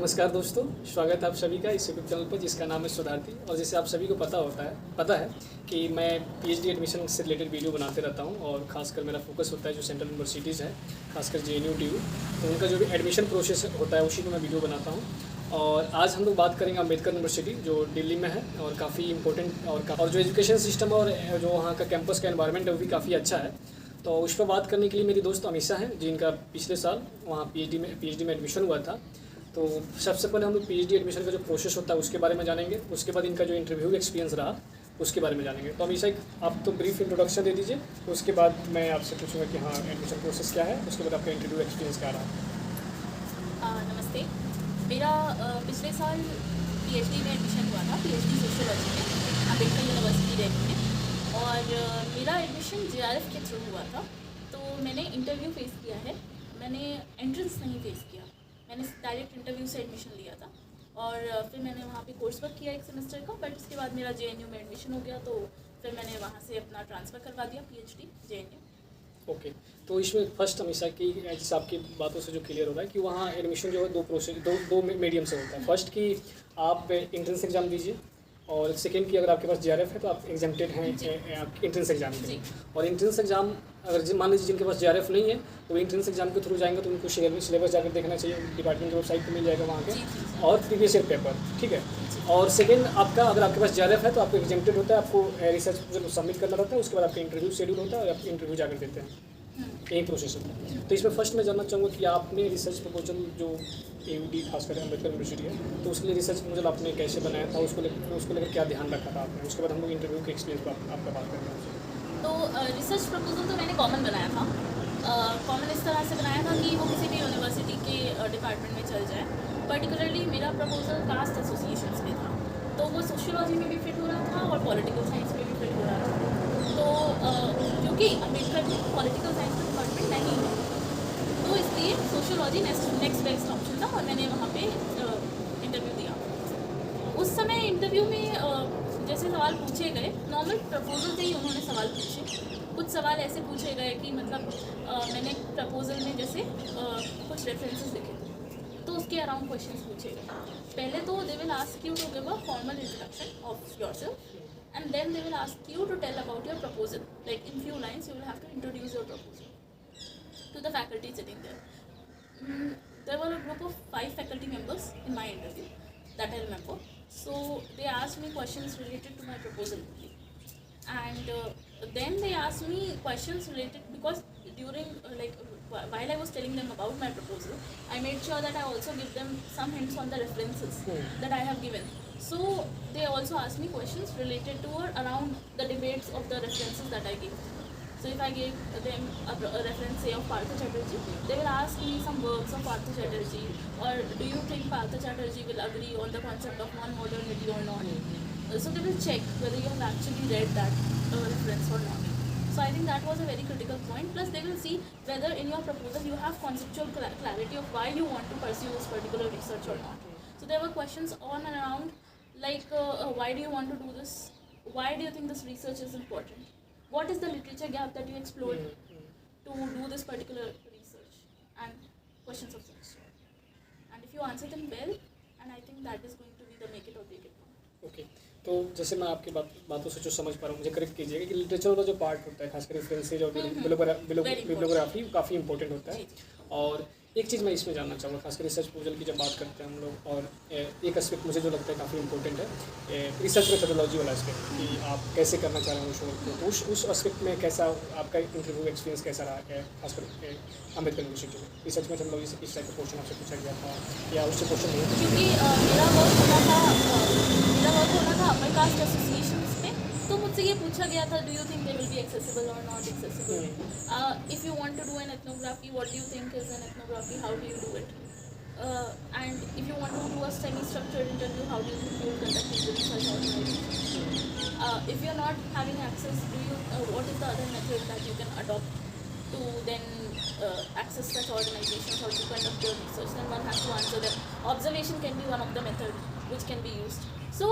नमस्कार दोस्तों, स्वागत है आप सभी का इस यूट्यूब चैनल पर जिसका नाम है सुधारती। और जैसे आप सभी को पता है कि मैं पीएचडी एडमिशन से रिलेटेड वीडियो बनाते रहता हूं और ख़ासकर मेरा फोकस होता है जो सेंट्रल यूनिवर्सिटीज़ हैं, खासकर जेएनयू DU, तो उनका जो भी एडमिशन प्रोसेस होता है उसी को मैं वीडियो बनाता हूँ। और आज हम लोग बात करेंगे अम्बेडकर यूनिवर्सिटी जो दिल्ली में है और काफ़ी इंपॉर्टेंट और जो एजुकेशन सिस्टम और जो वहाँ का कैंपस का एनवायरनमेंट है वो भी काफ़ी अच्छा है। तो उस पर बात करने के लिए मेरी दोस्त अमीशा हैं जिनका पिछले साल वहाँ पीएचडी में एडमिशन हुआ था। तो सबसे पहले हम लोग पीएचडी एडमिशन का जो प्रोसेस होता है उसके बारे में जानेंगे, उसके बाद इनका जो इंटरव्यू एक्सपीरियंस रहा उसके बारे में जानेंगे। तो अमीशा आप तो ब्रीफ इंट्रोडक्शन दे दीजिए, तो उसके बाद मैं आपसे पूछूंगा कि हाँ एडमिशन प्रोसेस क्या है, उसके बाद आपका इंटरव्यू एक्सपीरियंस क्या रहा। नमस्ते, मेरा पिछले साल पीएचडी में एडमिशन हुआ था, पीएचडी सोशियोलॉजी में अम्बेडकर यूनिवर्सिटी दिल्ली में। और मेरा एडमिशन जेआरएफ के थ्रू हुआ था। तो मैंने इंटरव्यू फेस किया है, मैंने एंट्रेंस नहीं फेस किया, मैंने डायरेक्ट इंटरव्यू से एडमिशन लिया था। और फिर मैंने वहाँ पे कोर्स वर्क किया 1 सेमेस्टर का, बट उसके बाद मेरा जेएनयू में एडमिशन हो गया, तो फिर मैंने वहाँ से अपना ट्रांसफ़र करवा दिया पीएचडी जेएनयू। ओके, तो इसमें फर्स्ट हमेशा की जैसे आपकी बातों से जो क्लियर हो रहा है कि वहाँ एडमिशन जो है दो मीडियम से होता है। फर्स्ट कि आप एंट्रेंस एग्ज़ाम दीजिए और सेकेंड कि अगर आपके पास जेआरएफ है तो आप एग्जाम्प्टेड हैं एंट्रेंस एग्जाम के लिए। और एंट्रेंस एग्जाम अगर मान लीजिए जिनके पास जेआरएफ नहीं है तो एंट्रेंस एग्जाम के थ्रू जाएंगे तो उनको सिलेबस जाकर देखना चाहिए, डिपार्टमेंट की वेबसाइट पर मिल जाएगा वहाँ के, और प्रीवियस ईयर पेपर, ठीक है। और सेकेंड आपका अगर आपके पास जेआरएफ है तो आपको एग्जाम्प्टेड होता है, आपको रिसर्च सबमिट करना रहता है, उसके बाद आपका इंटरव्यू शेड्यूल होता है और आप इंटरव्यू जाकर देते हैं, यही प्रोसेस होता है। तो इसमें फर्स्ट मैं जानना चाहूँगा कि आपने रिसर्च प्रपोजल जो AUD खासकर अम्बेडकर यूनिवर्सिटी है तो उसके लिए रिसर्च प्रपोजल आपने कैसे बनाया था, उसको लेकर क्या ध्यान रखा था आपने, उसके बाद हम लोग इंटरव्यू के एक्सपीरियंस पर आपका बात करते हैं। तो रिसर्च प्रपोजल तो मैंने कॉमन बनाया था। कॉमन इस तरह से बनाया था कि वो किसी भी यूनिवर्सिटी के डिपार्टमेंट में चल जाए। पर्टिकुलरली मेरा प्रपोजल कास्ट एसोसिएशंस में था, तो वो सोशियोलॉजी में भी फिट हो रहा था और पॉलिटिकल साइंस में भी फिट हो रहा था। तो क्योंकि अम्बेडकर में पॉलिटिकल साइंस का डिपार्टमेंट नहीं है, तो इसलिए सोशियोलॉजी नेक्स्ट बेस्ट ऑप्शन था और मैंने वहाँ पे इंटरव्यू दिया। उस समय इंटरव्यू में जैसे सवाल पूछे गए, नॉर्मल प्रपोजल से ही उन्होंने सवाल पूछे। कुछ सवाल ऐसे पूछे गए कि मतलब मैंने प्रपोजल में जैसे कुछ रेफरेंसेस लिखे थे, तो उसके अराउंड क्वेश्चंस पूछे गए। पहले तो they will ask you to give a formal introduction of yourself, and then they will ask you to tell about your proposal. Like in few lines you will have to introduce your proposal to the faculty sitting there. There were a group of 5 faculty members in my interview that I remember. So they asked me questions related to my proposal only, and then they asked me questions related, because during while I was telling them about my proposal, I made sure that I also give them some hints on the references that I have given. So they also asked me questions related to or around the debates of the references that I gave. So if I gave them a reference, say, of Partha Chatterjee, they will ask me some works of Partha Chatterjee, or do you think Partha Chatterjee will agree on the concept of non-modernity or not? So they will check whether you have actually read that reference or not. So I think that was a very critical point. Plus they will see whether in your proposal you have conceptual clarity of why you want to pursue this particular research or not. So there were questions on and around, like why do you want to do this? Why do you think this research is important? What is the literature gap that you explored to do this particular research? And questions of such sort. And if you answer them well, and I think that is going to be the make it or break it point. Okay, तो जैसे मैं आपकी बातों से जो समझ पा रहा हूँ, मुझे करेक्ट कीजिएगा कि लिटरेचर वाला जो पार्ट होता है खासकर रेफरेंसेज और बिब्लियोग्राफी काफ़ी इंपॉर्टेंट होता है। और एक चीज़ मैं इसमें जानना चाहूँगा, खासकर रिसर्च प्रपोजल की जब बात करते हैं हम लोग, और एक एस्पेक्ट मुझे जो लगता है काफ़ी इंपॉर्टेंट है रिसर्च मेथोडोलॉजी वाला एस्पेक्ट, कि आप कैसे करना चाह रहे हैं उस वर्क को। तो उस एस्पेक्ट में कैसा आपका इंटरव्यू एक्सपीरियंस कैसा रहा है, खासकर अम्बेडकर यूनिवर्सिटी में रिसर्च मेथोडोलॉजी से किस टाइप का क्वेश्चन आपसे पूछा गया था या उससे क्वेश्चन नहीं? क्योंकि मेरा वर्क होना था अपर कास्ट एसोसिएशंस में, तो मुझसे ये पूछा गया था, do you think they will be accessible or not accessible? If you want to do an ethnography, what do you think is an ethnography, how do you do it? And if you want to do a semi-structured interview, how do you think you will conduct it with such organizations? If you're not having access, what is the other method that you can adopt to then access such organizations or to conduct your research? Then one has to answer them. Observation can be one of the methods which can be used. So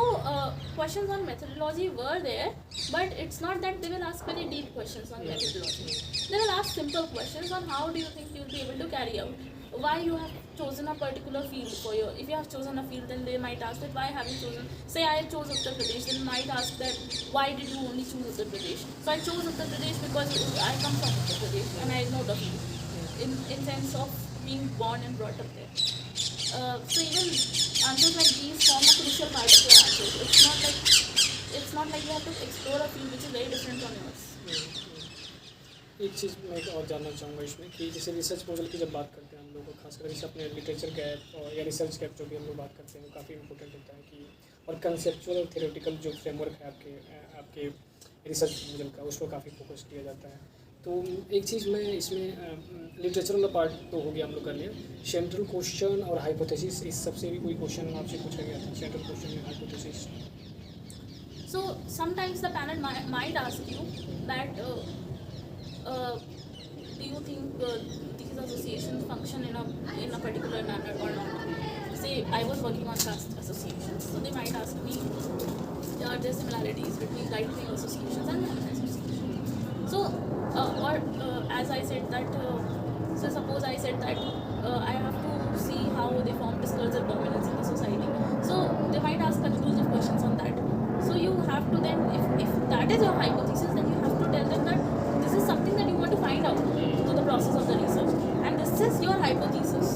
questions on methodology were there, but it's not that they will ask very deep questions on methodology. They will ask simple questions on how do you think you will be able to carry out, why you have chosen a particular field for your, if you have chosen a field, then they might ask that why have you chosen, say I chose Uttar Pradesh, then might ask that why did you only choose Uttar Pradesh. So I chose Uttar Pradesh because I come from Uttar Pradesh and I know the field in sense of being born and brought up there. So even answers like these form a crucial part of your answers. It's not like you have to explore a field which is very different from yours. एक चीज़ मैं और जानना चाहूँगा इसमें कि जैसे research proposal की जब बात करते हैं हम लोग, खासकर जैसे अपने लिटरेचर गैप और या रिसर्च गैप जो भी हम लोग बात करते हैं वो काफ़ी इंपॉर्टेंट होता है कि, और कंसेप्चुअल और थ्योरेटिकल जो फ्रेमवर्क है आपके रिसर्च प्रपोजल का, उस पर काफ़ी फोकस किया जाता है। तो एक चीज़ मैं इसमें लिटरेचर वाला पार्ट तो हो गया हम लोग कर लिया, सेंट्रल क्वेश्चन और हाइपोथेसिस, इस सबसे भी कोई क्वेश्चन आपसे पूछा गया था, सेंट्रल क्वेश्चन या hypothesis? So sometimes the panel might ask you that do you think these associations function in a particular manner or not? Say I was working on caste associations, so they might ask me, are there similarities between right-wing associations and left-wing associations? So as I said that, so suppose I said that I have to see how they form discursive dominance in the society. So they might ask conclusive questions on that. So you have to then, if that is your hypothesis, then you have to tell them that this is something that you want to find out through the process of the research, and this is your hypothesis.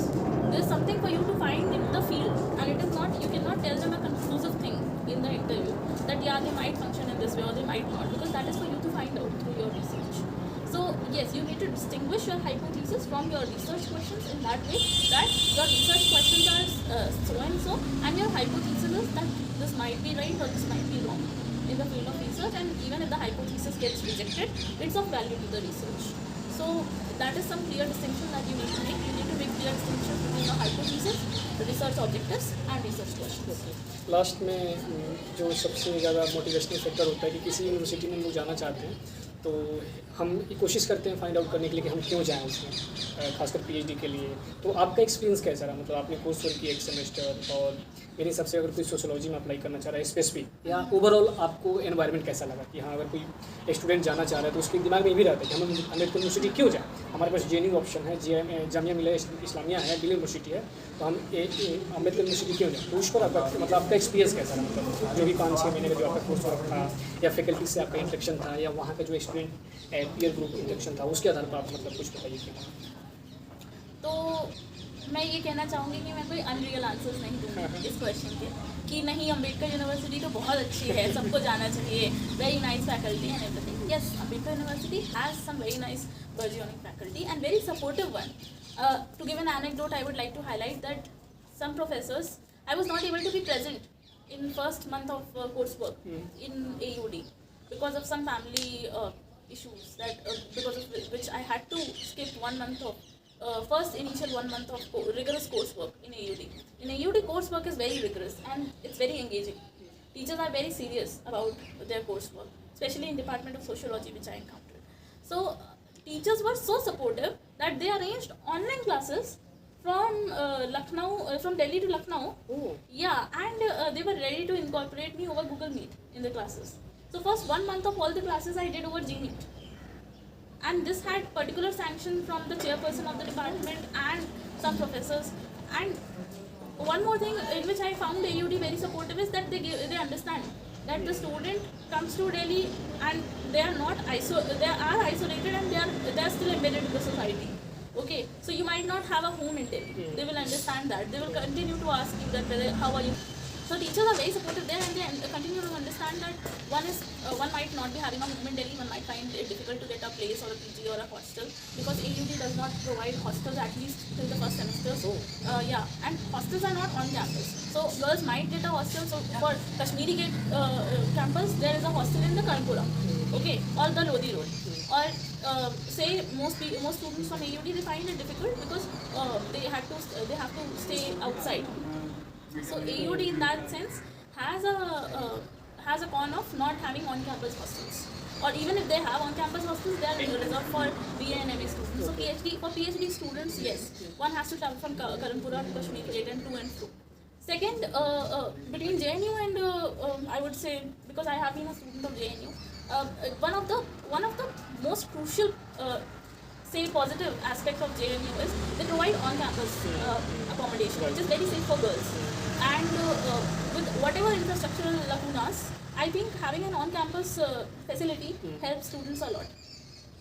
There is something for you to find in the field, and it is not, you cannot tell them a conclusive thing in the interview that yeah, they might function in this way or they might not, because that is for you to find out through your research. So yes, you need to distinguish your hypothesis from your research questions in that way, that your research questions are so and so, and your hypothesis is that this might be right or this might be wrong in the field of research, and even if the hypothesis gets rejected, it's of value to the research. So that is some clear distinction that you need to make. You need to make clear distinction between your hypothesis, the research objectives and research questions. Last में जो सबसे ज़्यादा motivational factor होता है कि किसी university में हम लोग जाना चाहते हैं, तो हम कोशिश करते हैं फाइंड आउट करने के लिए कि हम क्यों जाएं उसमें, खासकर पीएचडी के लिए। तो आपका एक्सपीरियंस कैसा रहा? मतलब आपने कोर्स वर्क किया एक सेमेस्टर, और मेरे हिसाब से अगर कोई सोशोलॉजी में अप्लाई करना चाह रहा है स्पेसिफिक, या ओवरऑल आपको एनवायरनमेंट कैसा लगा कि हाँ अगर कोई स्टूडेंट जाना चाह रहा है तो उसके दिमाग में ये भी रहता है कि हम अम्बेडकर यूनिवर्सिटी क्यों जाएँ, हमारे पास जेएनयू ऑप्शन है, जामिया मिलिया इस्लामिया है, दिल्ली यूनिवर्सिटी है, तो हम अम्बेडकर यूनिवर्सिटी क्यों जाएँ? तो उस पर आपका मतलब आपका एक्सपीरियंस कैसा रहा? मतलब जो भी 5-6 महीने का जो आपका कोर्स वर्क था, या फैकल्टी से आपका इंटरेक्शन था, या वहाँ का जो स्टूडेंट पीयर ग्रुप इंटरेक्शन था, उसके आधार पर आप मतलब कुछ बताइए क्या? तो मैं ये कहना चाहूँगी कि मैं कोई अनरियल आंसर्स नहीं दूँगी इस क्वेश्चन के, कि नहीं अम्बेडकर यूनिवर्सिटी तो बहुत अच्छी है, सबको जाना चाहिए, very nice faculty and everything. Yes, Ambedkar University has some very nice burgeoning faculty and very supportive one. To give an anecdote, I would like to highlight that some professors, I was not able to be present in first month of coursework in AUD because of some family issues, that because of which I had to skip 1 month of initial 1 month of rigorous coursework in AUD. In AUD, coursework is very rigorous and it's very engaging. Teachers are very serious about their coursework, especially in Department of Sociology, which I encountered. So teachers were so supportive that they arranged online classes from from Delhi to Lucknow. Oh. Yeah, and they were ready to incorporate me over Google Meet in the classes. So first 1 month of all the classes I did over Gmeet. And this had particular sanction from the chairperson of the department and some professors. And one more thing in which I found AUD very supportive is that they understand that the student comes to Delhi and they are isolated and they are still embedded in the society. Okay, so you might not have a home in Delhi. They will understand that. They will continue to ask you that how are you. So teachers are very supportive there, and they continue to understand that one might not be having a home in Delhi, one might find it difficult to get a place or a PG or a hostel, because AUD does not provide hostels at least till the first semester. So and hostels are not on campus. So girls might get a hostel. So for Kashmiri Gate campus, there is a hostel in the Kanpura, okay, or the Lodi Road. Or say most students from AUD, they find it difficult because they have to stay outside. So AUD in that sense has a con of not having on-campus hostels, or even if they have on-campus hostels, they are reserved for BA and MA students. So for PhD students, yes, one has to travel from Karanpura to Kashmir Gate and to and fro. Second, between JNU and I would say, because I have been a student of JNU, one of the most crucial say positive aspect of JNU is they provide on-campus accommodation, which is very safe for girls. And with whatever infrastructural lacunas, I think having an on-campus facility helps students a lot.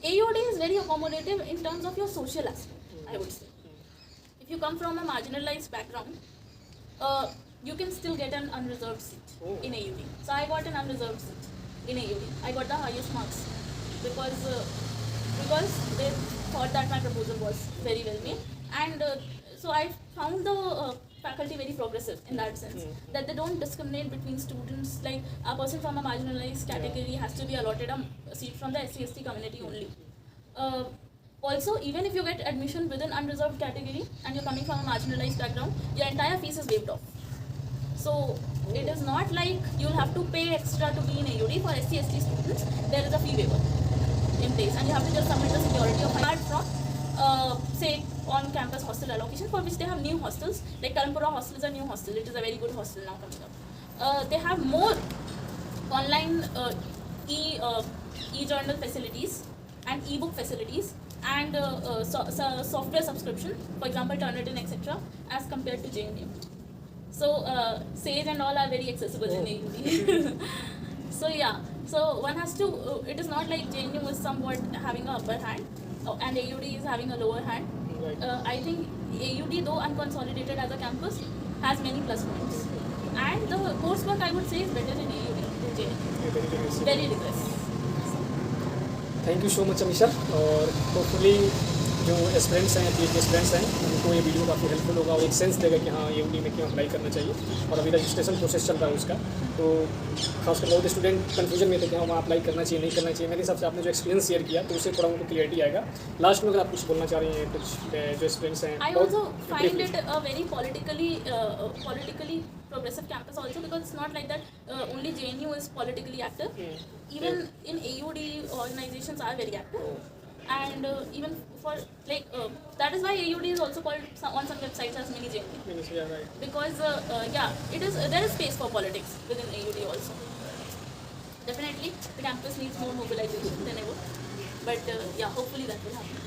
AUD is very accommodative in terms of your social aspect, I would say. If you come from a marginalized background, you can still get an unreserved seat in AUD. So I got an unreserved seat in AUD. I got the highest marks because they thought that my proposal was very well made, and so I found the faculty very progressive in that sense, that they don't discriminate between students. Like a person from a marginalized category has to be allotted a seat from the SC/ST community only. Also, even if you get admission within unreserved category and you're coming from a marginalized background, your entire fees is waived off. So it is not like you'll have to pay extra to be in AUD. For SC/ST students, there is a fee waiver in place, and you have to just submit the security of apart from say on-campus hostel allocation, for which they have new hostels. Like Karampura hostel is a new hostel. It is a very good hostel now coming up. They have more online e-journal facilities and e-book facilities and software subscription, for example Turnitin, etc., as compared to JNU. So Sage and all are very accessible in AUD. So yeah, so one has to, it is not like JNU is somewhat having an upper hand and AUD is having a lower hand. Right. I think AUD, though unconsolidated as a campus, has many plus points. And the coursework, I would say, is better in AUD than JNU. Very rigorous. Thank you so much Amisha, और hopefully जो aspirants हैं, PhD aspirants हैं, उनको ये video काफ़ी helpful होगा और एक सेंस देगा कि हाँ AUD में क्यों अप्लाई करना चाहिए। और अभी रजिस्ट्रेशन प्रोसेस चल रहा है उसका, तो खासकर बहुत स्टूडेंट कन्फ्यूजन में थे कि हाँ वहाँ अप्लाई करना चाहिए नहीं करना चाहिए। मेरे हिसाब से आपने जो एक्सपीरियंस शेयर किया तो उससे थोड़ा उनको क्लियरिटी आएगा। लास्ट में अगर आप कुछ बोलना चाह रही हैं, कुछ जो एस्पिरेंट्स हैं। I also find it a very politically progressive campus also, because it's not like that only JNU is politically active. Even in AUD, organizations are very active. And even for like that is why AUD is also called on some websites as mini JNU. Yeah, right. Because it is there is space for politics within AUD also. Definitely the campus needs more mobilization than ever, but yeah, hopefully that will happen.